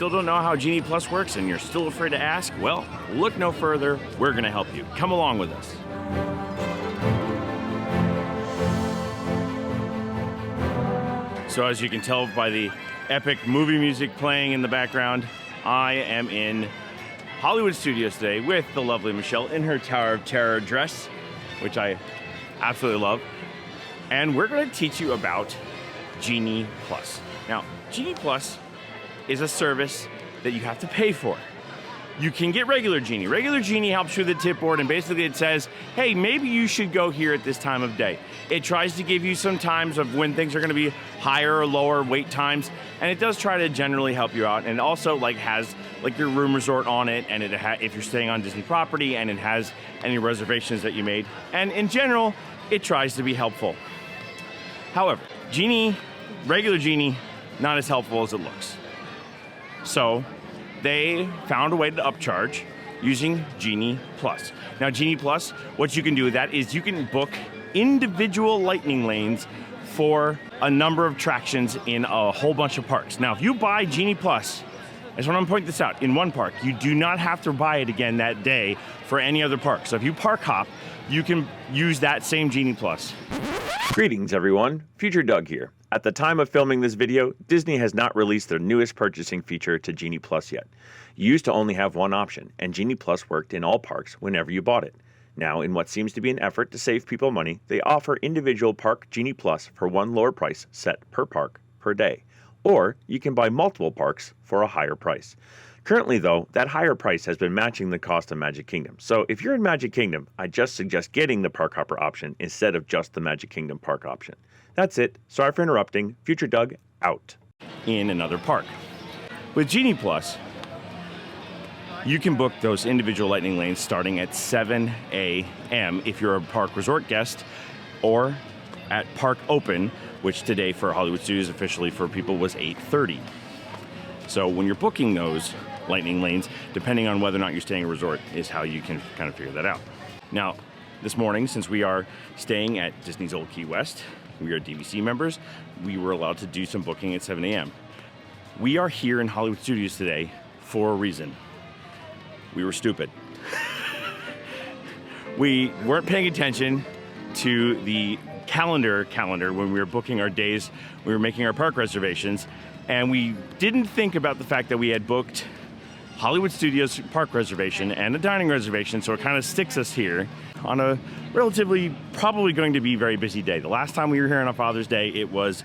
still don't know how Genie Plus works and you're still afraid to ask, well, look no further. We're going to help you. Come along with us. So as you can tell by the epic movie music playing in the background, I am in Hollywood Studios today with the lovely Michelle in her Tower of Terror dress, which I absolutely love. And we're going to teach you about Genie Plus. Now, Genie Plus is a service that you have to pay for. You can get regular Genie. Regular Genie helps you with the tip board, and basically it says, hey, maybe you should go here at this time of day. It tries to give you some times of when things are gonna be higher or lower wait times, and it does try to generally help you out, and it also has your room resort on it, and if you're staying on Disney property, and it has any reservations that you made. And in general, it tries to be helpful. However, regular Genie, not as helpful as it looks. So they found a way to upcharge using Genie Plus. Now, Genie Plus, what you can do with that is you can book individual lightning lanes for a number of attractions in a whole bunch of parks. Now, if you buy Genie Plus, I just want to point this out, in one park, you do not have to buy it again that day for any other park. So if you park hop, you can use that same Genie Plus. Greetings everyone, Future Doug here. At the time of filming this video, Disney has not released their newest purchasing feature to Genie Plus yet. You used to only have one option, and Genie Plus worked in all parks whenever you bought it. Now, in what seems to be an effort to save people money, they offer individual Park Genie Plus for one lower price set per park per day. Or you can buy multiple parks for a higher price. Currently though, that higher price has been matching the cost of Magic Kingdom. So if you're in Magic Kingdom, I just suggest getting the Park Hopper option instead of just the Magic Kingdom Park option. That's it. Sorry for interrupting. Future Doug, out. In another park. With Genie Plus, you can book those individual lightning lanes starting at 7 a.m. if you're a park resort guest, or at Park Open, which today for Hollywood Studios officially for people was 8:30. So when you're booking those lightning lanes, depending on whether or not you're staying at a resort, is how you can kind of figure that out. Now, this morning, since we are staying at Disney's Old Key West, we are DVC members, we were allowed to do some booking at 7 a.m. We are here in Hollywood Studios today for a reason. We were stupid. We weren't paying attention to the calendar when we were booking our days, we were making our park reservations, and we didn't think about the fact that we had booked Hollywood Studios park reservation and a dining reservation, so it kind of sticks us here on a relatively, probably going to be very busy day. The last time we were here on a Father's Day, it was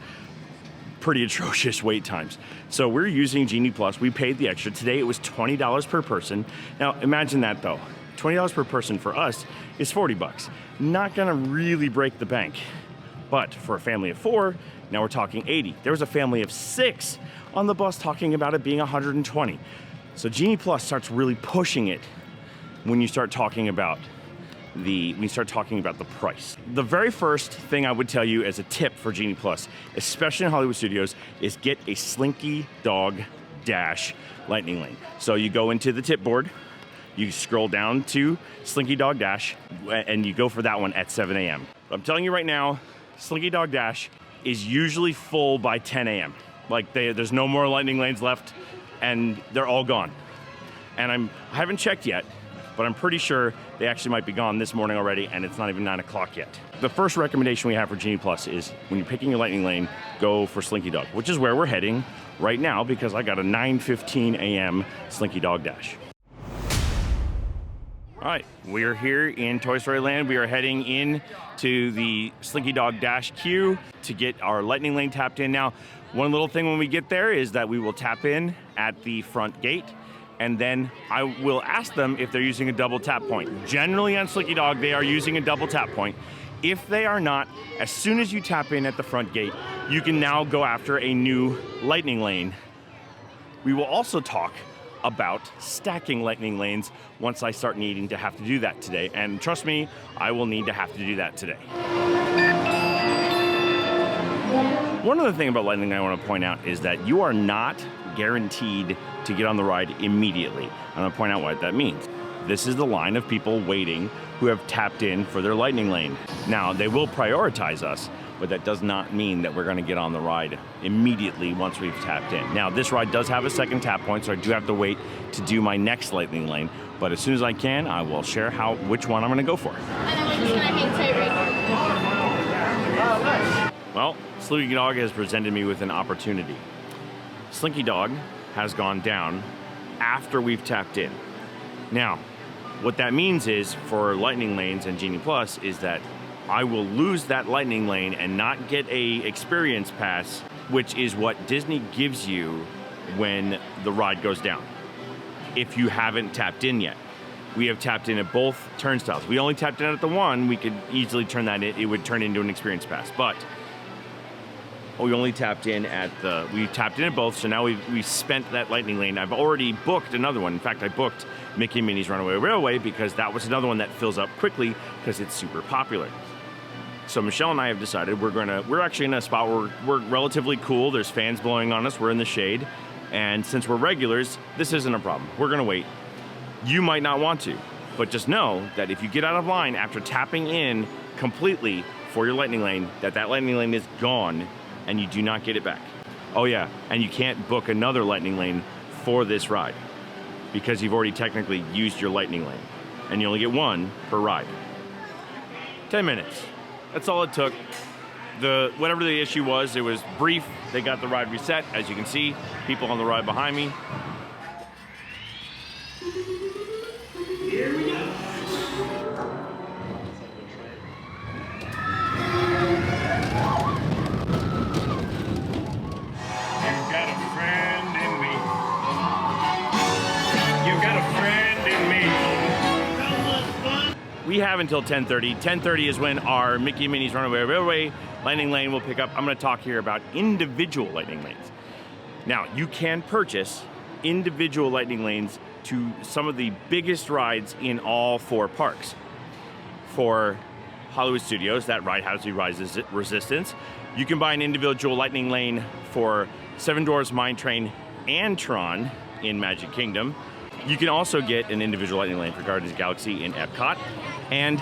pretty atrocious wait times. So we're using Genie Plus. We paid the extra. Today it was $20 per person. Now imagine that though. $20 per person for us is $40. Not gonna really break the bank. But for a family of 4, now we're talking 80. There was a family of 6 on the bus talking about it being 120. So Genie Plus starts really pushing it when you start talking about the price. The very first thing I would tell you as a tip for Genie Plus, especially in Hollywood Studios, is get a SlinkyDogDash lightning lane. So you go into the tip board, you scroll down to SlinkyDogDash, and you go for that one at 7 a.m. I'm telling you right now, SlinkyDogDash is usually full by 10 a.m. There's no more lightning lanes left, and they're all gone. And I haven't checked yet, but I'm pretty sure they actually might be gone this morning already, and it's not even 9 o'clock yet. The first recommendation we have for Genie Plus is when you're picking your lightning lane, go for Slinky Dog, which is where we're heading right now because I got a 9:15 a.m. SlinkyDogDash. All right, we're here in Toy Story Land. We are heading in to the SlinkyDogDash queue to get our lightning lane tapped in. Now, one little thing when we get there is that we will tap in at the front gate, and then I will ask them if they're using a double tap point. Generally on Slinky Dog, they are using a double tap point. If they are not, as soon as you tap in at the front gate, you can now go after a new lightning lane. We will also talk about stacking lightning lanes once I start needing to have to do that today. And trust me, I will need to have to do that today. One other thing about lightning I want to point out is that you are not guaranteed to get on the ride immediately. I'm going to point out what that means. This is the line of people waiting who have tapped in for their lightning lane. Now, they will prioritize us, but that does not mean that we're going to get on the ride immediately once we've tapped in. Now, this ride does have a second tap point, so I do have to wait to do my next lightning lane, but as soon as I can, I will share which one I'm going to go for. And then we're just going to hang tight right here. Well, Slinky Dog has presented me with an opportunity. Slinky Dog has gone down after we've tapped in. Now, what that means is for lightning lanes and Genie Plus is that I will lose that lightning lane and not get a experience pass, which is what Disney gives you when the ride goes down. If you haven't tapped in yet. We have tapped in at both turnstiles. We only tapped in at the one, we could easily turn that in, it would turn into an experience pass. But we only tapped in at we tapped in at both, so now we spent that lightning lane. I've already booked another one. In fact, I booked Mickey and Minnie's Runaway Railway because that was another one that fills up quickly because it's super popular. So Michelle and I have decided we're actually in a spot where we're relatively cool. There's fans blowing on us, we're in the shade. And since we're regulars, this isn't a problem. We're gonna wait. You might not want to, but just know that if you get out of line after tapping in completely for your lightning lane, that lightning lane is gone and you do not get it back. Oh yeah, and you can't book another lightning lane for this ride because you've already technically used your lightning lane and you only get one per ride. 10 minutes, that's all it took. Whatever the issue was, it was brief. They got the ride reset. As you can see, people on the ride behind me. Here we go. You've got a friend in me. You've got a friend in me. We have until 10:30. 10:30 is when our Mickey and Minnie's Runaway Railway lightning lane will pick up. I'm going to talk here about individual lightning lanes. Now, you can purchase individual lightning lanes to some of the biggest rides in all 4 parks. For Hollywood Studios, that ride has the Resistance. You can buy an individual lightning lane for Seven Dwarfs Mine Train and Tron in Magic Kingdom. You can also get an individual lightning lane for Guardians of the Galaxy in Epcot, and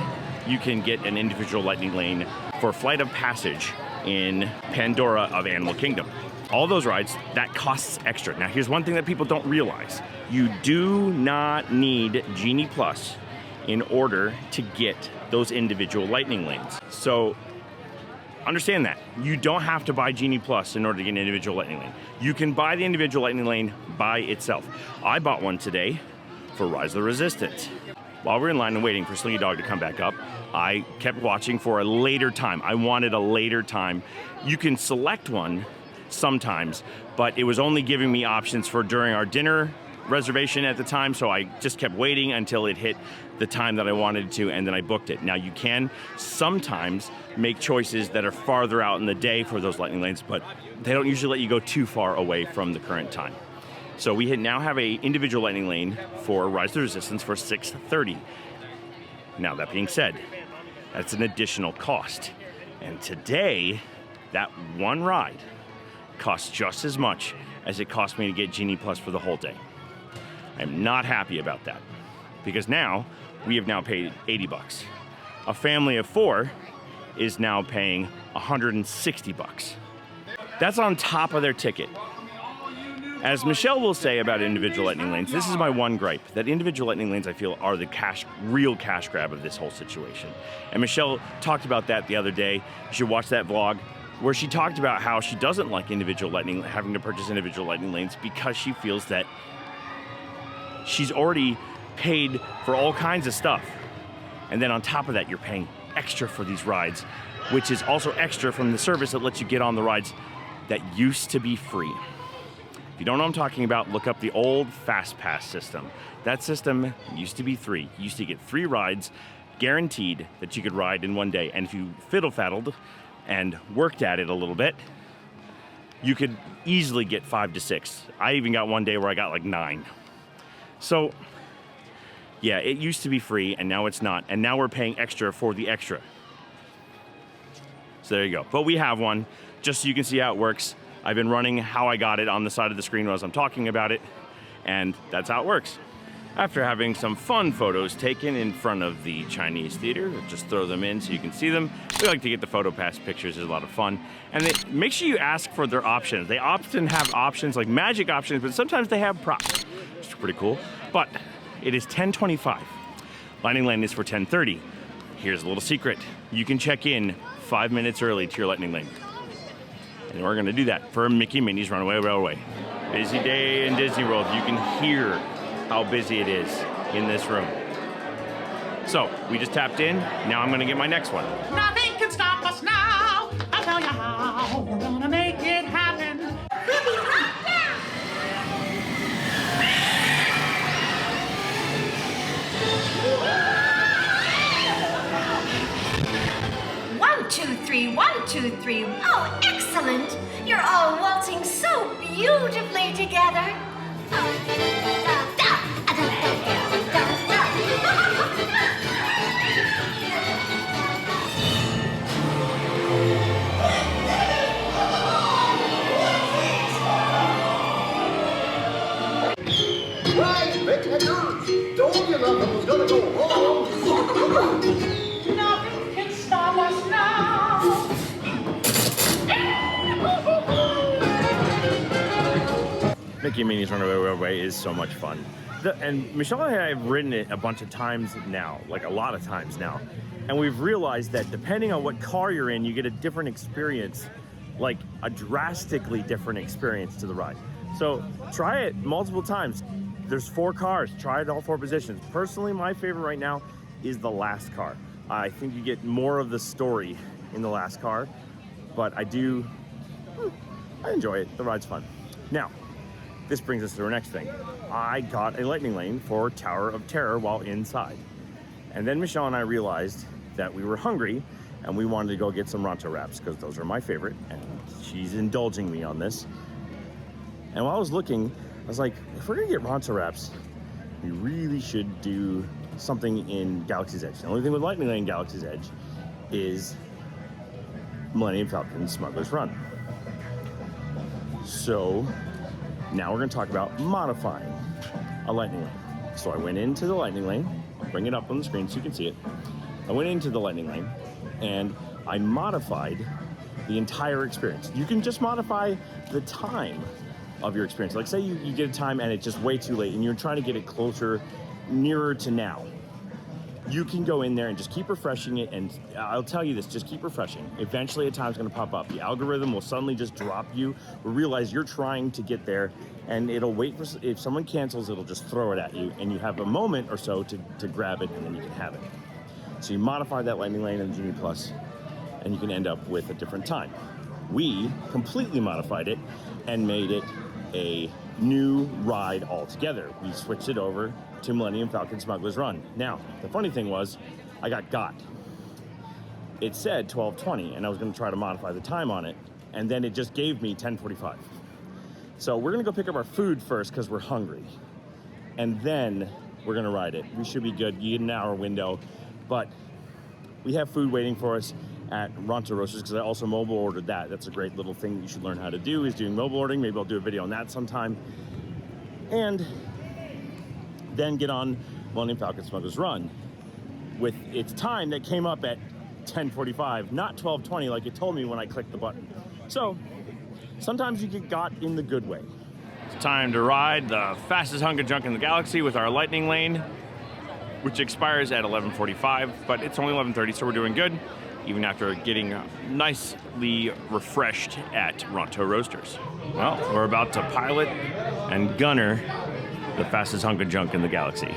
you can get an individual lightning lane for Flight of Passage in Pandora of Animal Kingdom. All those rides, that costs extra. Now, here's one thing that people don't realize. You do not need Genie Plus in order to get those individual lightning lanes. So understand that. You don't have to buy Genie Plus in order to get an individual lightning lane. You can buy the individual lightning lane by itself. I bought one today for Rise of the Resistance. While we're in line and waiting for Slinky Dog to come back up, I kept watching for a later time. I wanted a later time. You can select one sometimes, but it was only giving me options for during our dinner reservation at the time, so I just kept waiting until it hit the time that I wanted to, and then I booked it. Now, you can sometimes make choices that are farther out in the day for those lightning lanes, but they don't usually let you go too far away from the current time. So we now have a individual lightning lane for Rise of the Resistance for $6.30. Now, that being said, that's an additional cost. And today, that one ride costs just as much as it cost me to get Genie Plus for the whole day. I'm not happy about that because now we have now paid $80. A family of 4 is now paying $160. That's on top of their ticket. As Michelle will say about individual lightning lanes, this is my one gripe, that individual lightning lanes, I feel, are the real cash grab of this whole situation. And Michelle talked about that the other day. You should watch that vlog where she talked about how she doesn't like having to purchase individual lightning lanes because she feels that she's already paid for all kinds of stuff. And then on top of that, you're paying extra for these rides, which is also extra from the service that lets you get on the rides that used to be free. If you don't know what I'm talking about, look up the old Fast Pass system. That system used to be free. You used to get free rides, guaranteed that you could ride in one day. And if you fiddle-faddled and worked at it a little bit, you could easily get 5 to 6. I even got one day where I got like 9. So, yeah, it used to be free, and now it's not. And now we're paying extra for the extra. So there you go. But we have one, just so you can see how it works. I've been running how I got it on the side of the screen as I'm talking about it, and that's how it works. After having some fun photos taken in front of the Chinese theater, just throw them in so you can see them. We like to get the photo pass pictures, it's a lot of fun. And make sure you ask for their options. They often have options like magic options, but sometimes they have props, which is pretty cool. But it is 10:25. Lightning Lane is for 10:30. Here's a little secret. You can check in 5 minutes early to your Lightning Lane. And we're gonna do that for Mickey Minnie's Runaway Railway. Busy day in Disney World. You can hear how busy it is in this room. So we just tapped in. Now I'm gonna get my next one. Nothing can stop us now. I'll tell you how. We're gonna make it happen. One, two, three, 1, 2, 3. Oh, excellent! You're all waltzing so beautifully together. 多年了，我觉得够好。 Nothing can stop us now. Mickey and Minnie's Runaway Railway is so much fun. And Michelle and I have ridden it a bunch of times now, like a lot of times now. And we've realized that depending on what car you're in, you get a different experience, like a drastically different experience to the ride. So try it multiple times. There's 4 cars, try it all 4 positions. Personally, my favorite right now is the last car. I think you get more of the story in the last car, but I enjoy it. The ride's fun. Now, this brings us to our next thing. I got a Lightning Lane for Tower of Terror while inside. And then Michelle and I realized that we were hungry and we wanted to go get some Ronto wraps because those are my favorite, and she's indulging me on this. And while I was looking, I was like, if we're gonna get Ronto wraps, we really should do something in Galaxy's Edge. The only thing with Lightning Lane Galaxy's Edge is Millennium Falcon Smuggler's Run. So now we're gonna talk about modifying a Lightning Lane. So I went into the Lightning Lane, I'll bring it up on the screen so you can see it. I went into the Lightning Lane and I modified the entire experience. You can just modify the time of your experience. Like say you get a time and it's just way too late and you're trying to get it closer, nearer to now. You can go in there and just keep refreshing it, and I'll tell you this, just keep refreshing. Eventually a time's gonna pop up. The algorithm will suddenly just drop you, or realize you're trying to get there, and it'll wait for, if someone cancels, it'll just throw it at you, and you have a moment or so to grab it, and then you can have it. So you modify that Lightning Lane in the Genie Plus, and you can end up with a different time. We completely modified it and made it a new ride altogether. We switched it over to Millennium Falcon Smuggler's Run. Now, the funny thing was, I got. It said 12:20, and I was gonna try to modify the time on it, and then it just gave me 10:45. So we're gonna go pick up our food first because we're hungry, and then we're gonna ride it. We should be good. You get an hour window, but we have food waiting for us at Ronto Roasters because I also mobile ordered that. That's a great little thing that you should learn how to do, is doing mobile ordering. Maybe I'll do a video on that sometime. And then get on Millennium Falcon Smuggler's Run with its time that came up at 10:45, not 12:20 like it told me when I clicked the button. So sometimes you get got in the good way. It's time to ride the fastest hunk of junk in the galaxy with our Lightning Lane, which expires at 11:45, but it's only 11:30, so we're doing good, even after getting nicely refreshed at Ronto Roasters. Well, we're about to pilot and gunner the fastest hunk of junk in the galaxy.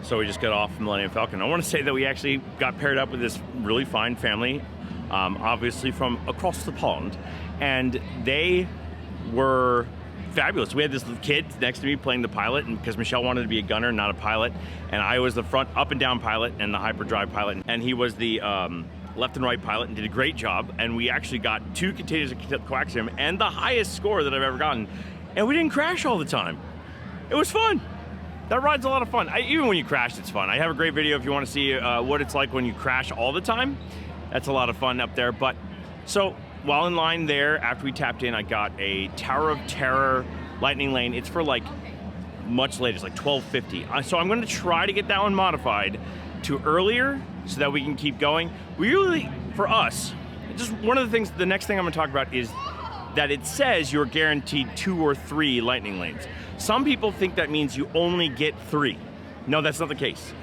So we just got off Millennium Falcon. I want to say that we actually got paired up with this really fine family, obviously from across the pond, and they were fabulous. We had this kid next to me playing the pilot, and because Michelle wanted to be a gunner, not a pilot, and I was the front up and down pilot and the hyperdrive pilot, and he was the left and right pilot and did a great job, and we actually got 2 containers of coaxium and the highest score that I've ever gotten, and we didn't crash all the time. It was fun. That ride's a lot of fun. Even when you crash, it's fun. I have a great video if you want to see what it's like when you crash all the time. That's a lot of fun up there. But so while in line there, after we tapped in, I got a Tower of Terror Lightning Lane. It's for like much later. It's like 12:50. So I'm going to try to get that one modified to earlier so that we can keep going. We really, for us, just one of the things, the next thing I'm going to talk about is that it says you're guaranteed 2 or 3 lightning lanes. Some people think that means you only get 3. No, that's not the case.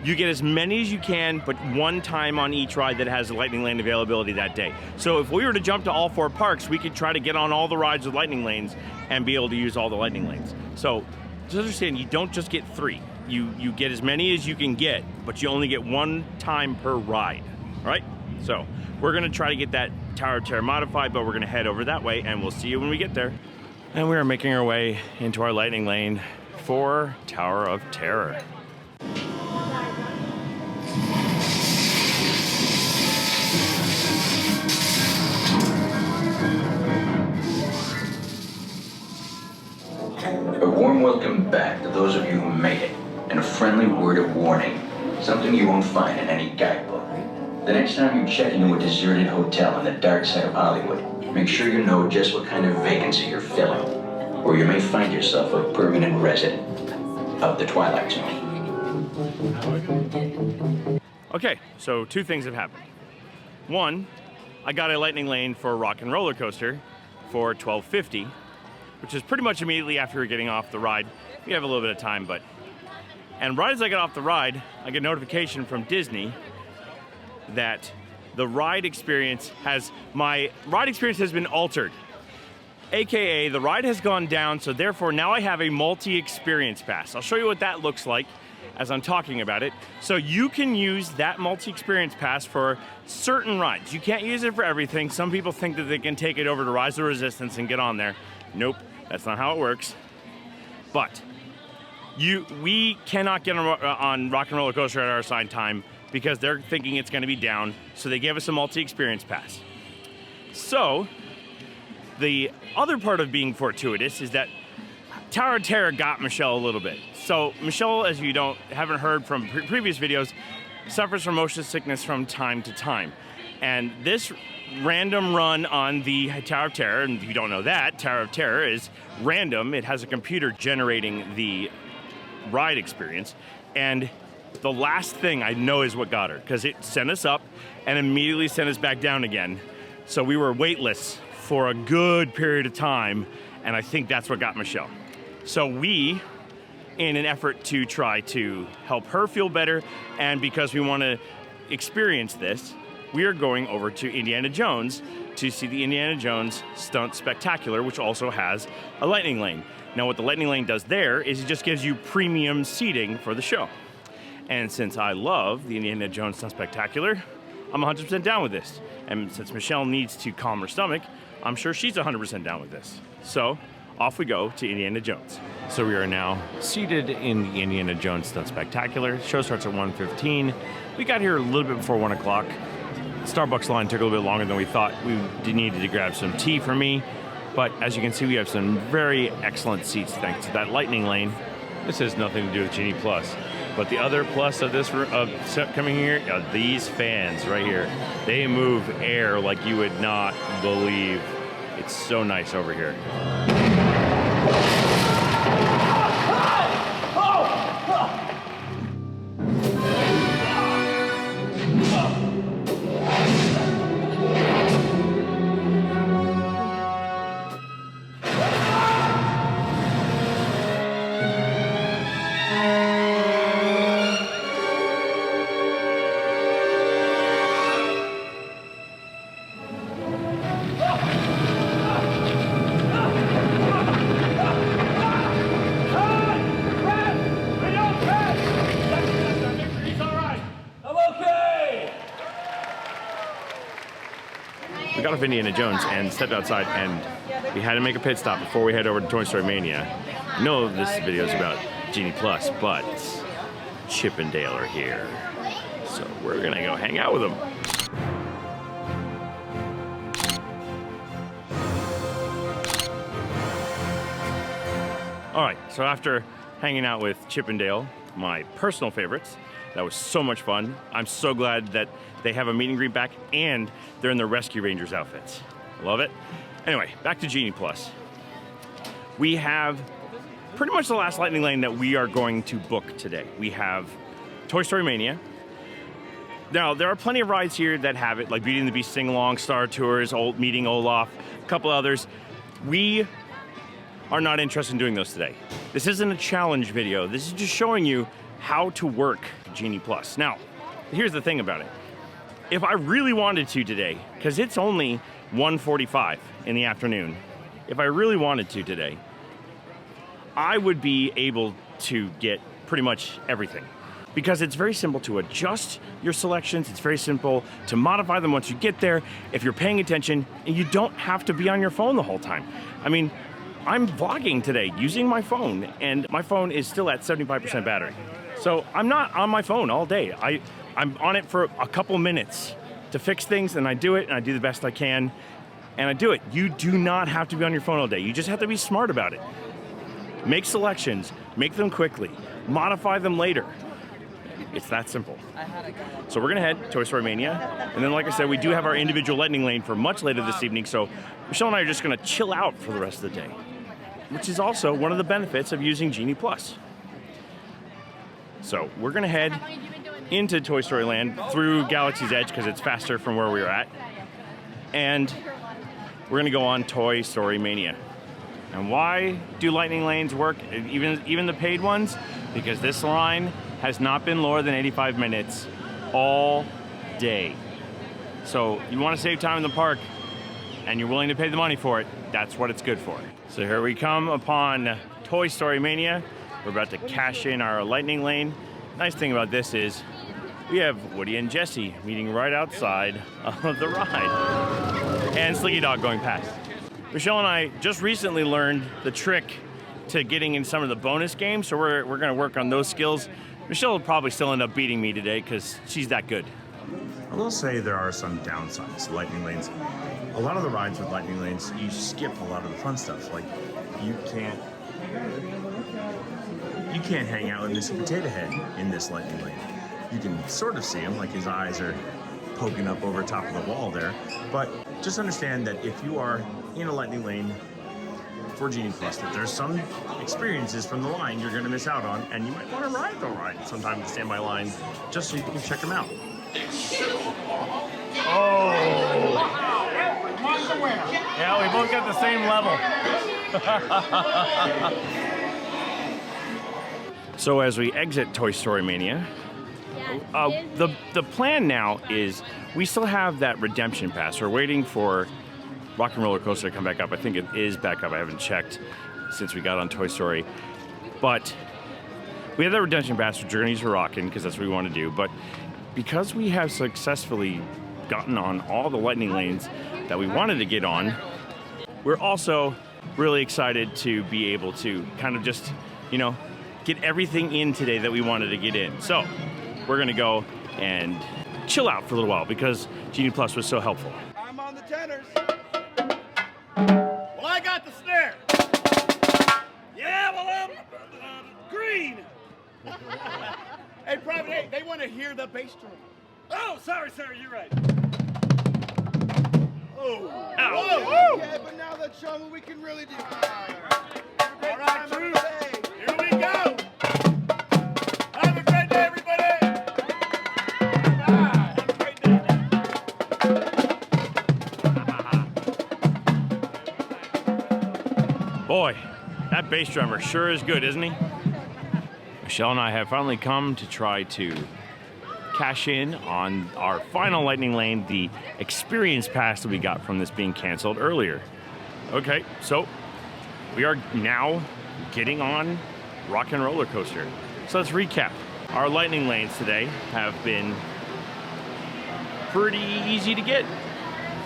You get as many as you can, but one time on each ride that has a lightning lane availability that day. So if we were to jump to all 4 parks, we could try to get on all the rides with lightning lanes and be able to use all the lightning lanes. So just understand, you don't just get 3. You get as many as you can get, but you only get 1 time per ride, all right? So we're gonna try to get that Tower of Terror modified, but we're gonna head over that way and we'll see you when we get there. And we are making our way into our lightning lane for Tower of Terror. A warm welcome back to those of you who made it, and a friendly word of warning, something you won't find in any guidebook. The next time you check into a deserted hotel on the dark side of Hollywood, make sure you know just what kind of vacancy you're filling, or you may find yourself a permanent resident of the Twilight Zone. Okay, so 2 things have happened. 1, I got a lightning lane for Rock and Roller Coaster for $12.50, which is pretty much immediately after we're getting off the ride. We have a little bit of time, but... And right as I got off the ride, I get a notification from Disney that the ride experience has... My ride experience has been altered. AKA, the ride has gone down, so therefore now I have a multi-experience pass. I'll show you what that looks like as I'm talking about it. So you can use that multi-experience pass for certain rides. You can't use it for everything. Some people think that they can take it over to Rise of the Resistance and get on there. Nope, that's not how it works. But we cannot get on Rock and Roller Coaster at our assigned time because they're thinking it's going to be down, so they gave us a multi-experience pass. So the other part of being fortuitous is that Tower of Terror got Michelle a little bit. So Michelle, as you haven't heard from previous videos, suffers from motion sickness from time to time. And this random run on the Tower of Terror, and if you don't know that, Tower of Terror is random. It has a computer generating the ride experience. And the last thing I know is what got her, because it sent us up and immediately sent us back down again. So we were weightless for a good period of time, and I think that's what got Michelle. So we, in an effort to try to help her feel better, and because we want to experience this, we are going over to Indiana Jones to see the Indiana Jones Stunt Spectacular, which also has a lightning lane. Now what the lightning lane does there is it just gives you premium seating for the show. And since I love the Indiana Jones Stunt Spectacular, I'm 100% down with this. And since Michelle needs to calm her stomach, I'm sure she's 100% down with this. So off we go to Indiana Jones. So we are now seated in the Indiana Jones Stunt Spectacular. The show starts at 1:15. We got here a little bit before 1 o'clock. Starbucks line took a little bit longer than we thought. We needed to grab some tea for me, but as you can see, we have some very excellent seats thanks to that lightning lane. This has nothing to do with Genie Plus, but the other plus of this coming here are these fans right here. They move air like you would not believe. It's so nice over here. We got off Indiana Jones and stepped outside, and we had to make a pit stop before we head over to Toy Story Mania. I know this video is about Genie Plus, but Chip and Dale are here, so we're gonna go hang out with them. All right, so after hanging out with Chip and Dale, my personal favorites, that was so much fun. I'm so glad that they have a meet and greet back and they're in their Rescue Rangers outfits. Love it. Anyway, back to Genie Plus. We have pretty much the last lightning lane that we are going to book today. We have Toy Story Mania. Now, there are plenty of rides here that have it, like Beauty and the Beast Sing-Along, Star Tours, Meeting Olaf, a couple others. We are not interested in doing those today. This isn't a challenge video. This is just showing you how to work Genie Plus. Now, here's the thing about it. If I really wanted to today, because it's only 1:45 in the afternoon, if I really wanted to today, I would be able to get pretty much everything. Because it's very simple to adjust your selections. It's very simple to modify them once you get there. If you're paying attention, and you don't have to be on your phone the whole time. I mean, I'm vlogging today using my phone, and my phone is still at 75% battery. So I'm not on my phone all day. I'm on it for a couple minutes to fix things, and I do it, and I do the best I can, and I do it. You do not have to be on your phone all day. You just have to be smart about it. Make selections, make them quickly, modify them later. It's that simple. So we're gonna head to Toy Story Mania, and then like I said, we do have our individual lightning lane for much later this evening, so Michelle and I are just gonna chill out for the rest of the day, which is also one of the benefits of using Genie Plus. So we're gonna head into Toy Story Land through Galaxy's Edge because it's faster from where we were at, and we're gonna go on Toy Story Mania. And why do lightning lanes work, even the paid ones? Because this line has not been lower than 85 minutes all day. So you want to save time in the park and you're willing to pay the money for it, that's what it's good for. So here we come upon Toy Story Mania. We're about to cash in our lightning lane. Nice thing about this is we have Woody and Jessie meeting right outside of the ride. And Slinky Dog going past. Michelle and I just recently learned the trick to getting in some of the bonus games, so we're gonna work on those skills. Michelle will probably still end up beating me today because she's that good. I will say there are some downsides to lightning lanes. A lot of the rides with lightning lanes, you skip a lot of the fun stuff. Like you can't hang out with Mr. Potato Head in this lightning lane. You can sort of see him, like his eyes are poking up over top of the wall there. But just understand that if you are in a lightning lane for Genie Plus, that there's some experiences from the line you're going to miss out on, and you might want to ride the ride sometime, the standby line, just so you can check them out. Oh! Yeah, we both got the same level. So as we exit Toy Story Mania, the plan now is we still have that redemption pass. We're waiting for Rock and Roller Coaster to come back up. I think it is back up. I haven't checked since we got on Toy Story. But we have that redemption pass for Journeys to Rockin' because that's what we want to do. But because we have successfully gotten on all the lightning lanes that we wanted to get on, we're also really excited to be able to kind of just, get everything in today that we wanted to get in. So we're going to go and chill out for a little while because Genie Plus was so helpful. I'm on the tenors. Well, I got the snare. Yeah, well, I'm green. Hey, Private, hey, they want to hear the bass drum. Oh, sorry, sir, you're right. Oh. Ow. Whoa. Okay, but now let's show them what we can really do. All right, true. Here we go. Have a great day, everybody. Bye. Have a great day. Boy, that bass drummer sure is good, isn't he? Michelle and I have finally come to try to cash in on our final lightning lane, the experience pass that we got from this being canceled earlier. Okay, so we are now getting on Rock and Roller Coaster. So let's recap. Our lightning lanes today have been pretty easy to get.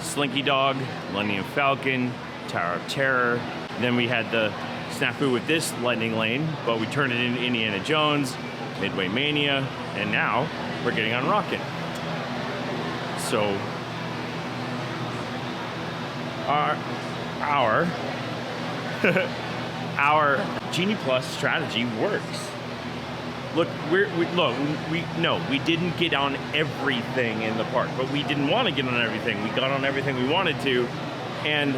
Slinky Dog, Millennium Falcon, Tower of Terror. Then we had the snafu with this lightning lane, but we turned it into Indiana Jones, Midway Mania, and now we're getting on Rockin'. So our Genie Plus strategy works. Look, we didn't get on everything in the park, but we didn't want to get on everything. We got on everything we wanted to, and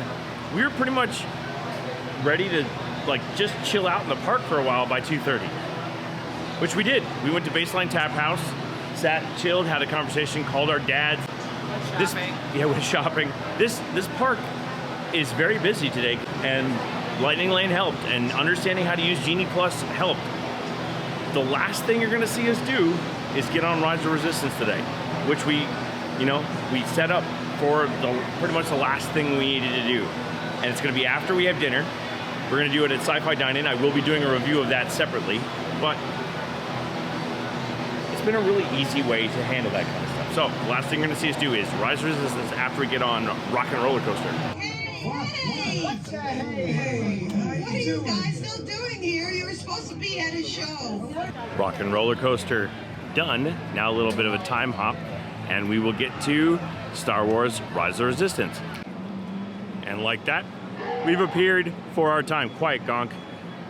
we were pretty much ready to like just chill out in the park for a while by 2:30, which we did. We went to Baseline Tap House, sat, chilled, had a conversation, called our dads. With shopping. This park is very busy today, and Lightning Lane helped, and understanding how to use Genie Plus helped. The last thing you're gonna see us do is get on Rise of Resistance today, which we set up for pretty much the last thing we needed to do. And it's gonna be after we have dinner. We're gonna do it at Sci-Fi Dine-In. I will be doing a review of that separately, but it's been a really easy way to handle that kind of stuff. So the last thing you're gonna see us do is Rise of Resistance after we get on Rock and Roller Coaster. Hey! What's a hey? What are you guys still doing here? You were supposed to be at a show. Rock and Roller Coaster done. Now a little bit of a time hop, and we will get to Star Wars Rise of Resistance. And like that, we've appeared for our time. Quiet, Gonk.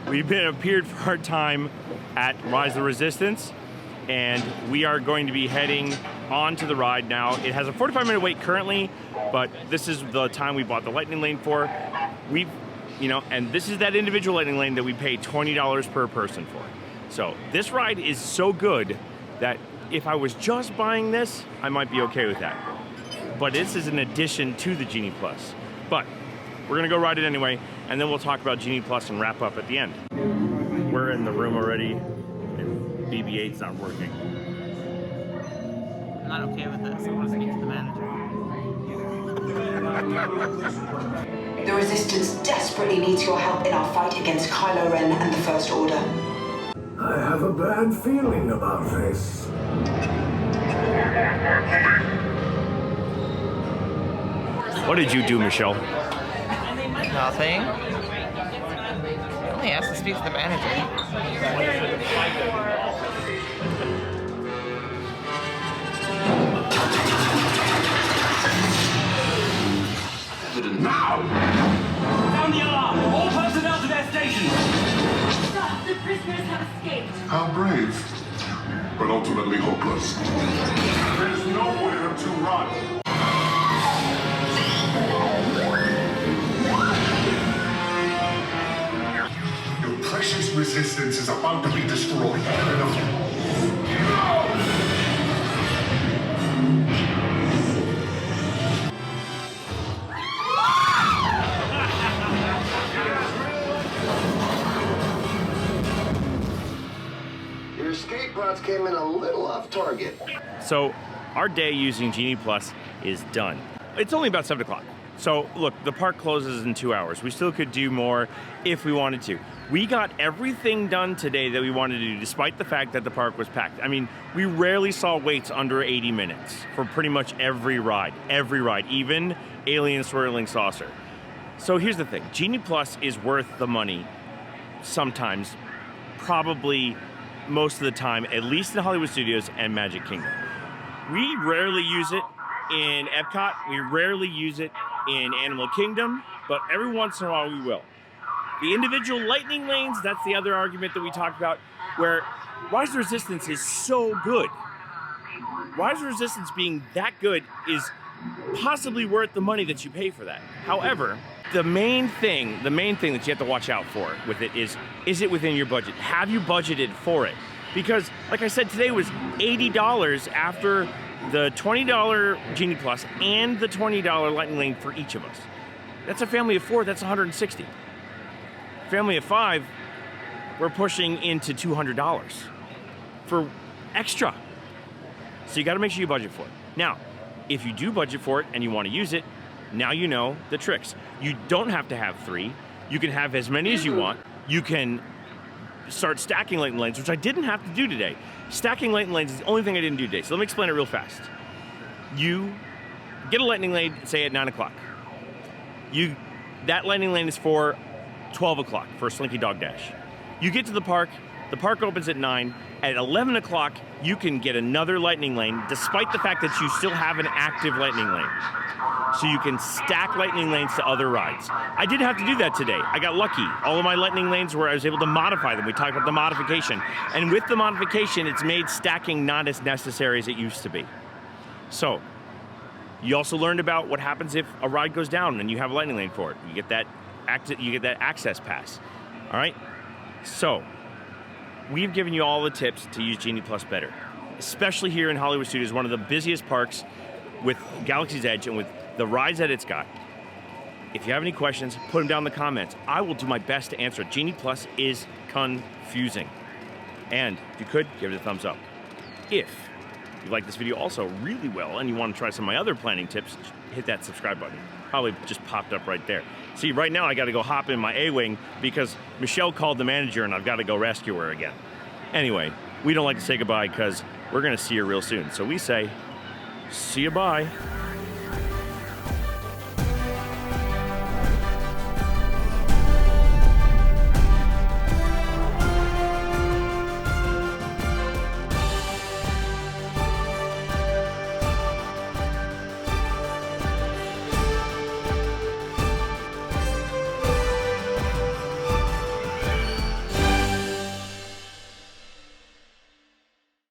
We've appeared for our time at Rise of Resistance, and we are going to be heading on to the ride now. It has a 45-minute wait currently, but this is the time we bought the Lightning Lane for. And this is that individual Lightning Lane that we pay $20 per person for. So this ride is so good that if I was just buying this, I might be okay with that. But this is an addition to the Genie Plus. But we're gonna go ride it anyway, and then we'll talk about Genie Plus and wrap up at the end. We're in the room already, and BB-8's not working. I'm not okay with this. I want to speak to the manager. The Resistance desperately needs your help in our fight against Kylo Ren and the First Order. I have a bad feeling about this. What did you do, Michelle? Nothing. I only asked to speak to the manager. Now! Sound the alarm! All personnel to their stations! Sir, the prisoners have escaped. How brave, but ultimately hopeless. There's nowhere to run. Your precious resistance is about to be destroyed. Your escape pods came in a little off target. So our day using Genie Plus is done. It's only about 7 o'clock. So look, the park closes in 2 hours. We still could do more if we wanted to. We got everything done today that we wanted to do, despite the fact that the park was packed. I mean, we rarely saw waits under 80 minutes for pretty much every ride, even Alien Swirling Saucer. So here's the thing, Genie Plus is worth the money sometimes, probably most of the time, at least in Hollywood Studios and Magic Kingdom. We rarely use it in Epcot, we rarely use it in Animal Kingdom, but every once in a while we will. The individual lightning lanes, that's the other argument that we talked about, where Rise of Resistance is so good. Rise of Resistance being that good is possibly worth the money that you pay for that. However, the main thing that you have to watch out for with it is it within your budget? Have you budgeted for it? Because, like I said, today was $80 after the $20 Genie Plus and the $20 Lightning Lane for each of us. That's a family of 4, that's $160. Family of 5, we're pushing into $200 for extra. So you gotta make sure you budget for it. Now, if you do budget for it and you wanna use it, now you know the tricks. You don't have to have 3. You can have as many as you want. You can start stacking lightning lanes, which I didn't have to do today. Stacking lightning lanes is the only thing I didn't do today. So let me explain it real fast. You get a lightning lane, say at 9 o'clock. That lightning lane is for 12 o'clock for SlinkyDogDash. You get to the park opens at 9. At 11 o'clock, you can get another lightning lane, despite the fact that you still have an active lightning lane. So you can stack lightning lanes to other rides. I didn't have to do that today. I got lucky. All of my lightning lanes where I was able to modify them. We talked about the modification. And with the modification, it's made stacking not as necessary as it used to be. So, you also learned about what happens if a ride goes down and you have a lightning lane for it. You get that access pass. All right? So, we've given you all the tips to use Genie Plus better, especially here in Hollywood Studios, one of the busiest parks with Galaxy's Edge and with the rides that it's got. If you have any questions, put them down in the comments. I will do my best to answer it. Genie Plus is confusing. And if you could, give it a thumbs up. If you like this video also really well and you want to try some of my other planning tips, hit that subscribe button. Probably just popped up right there. See, right now I got to go hop in my A-Wing because Michelle called the manager and I've got to go rescue her again. Anyway, we don't like to say goodbye because we're going to see her real soon. So we say, see you bye.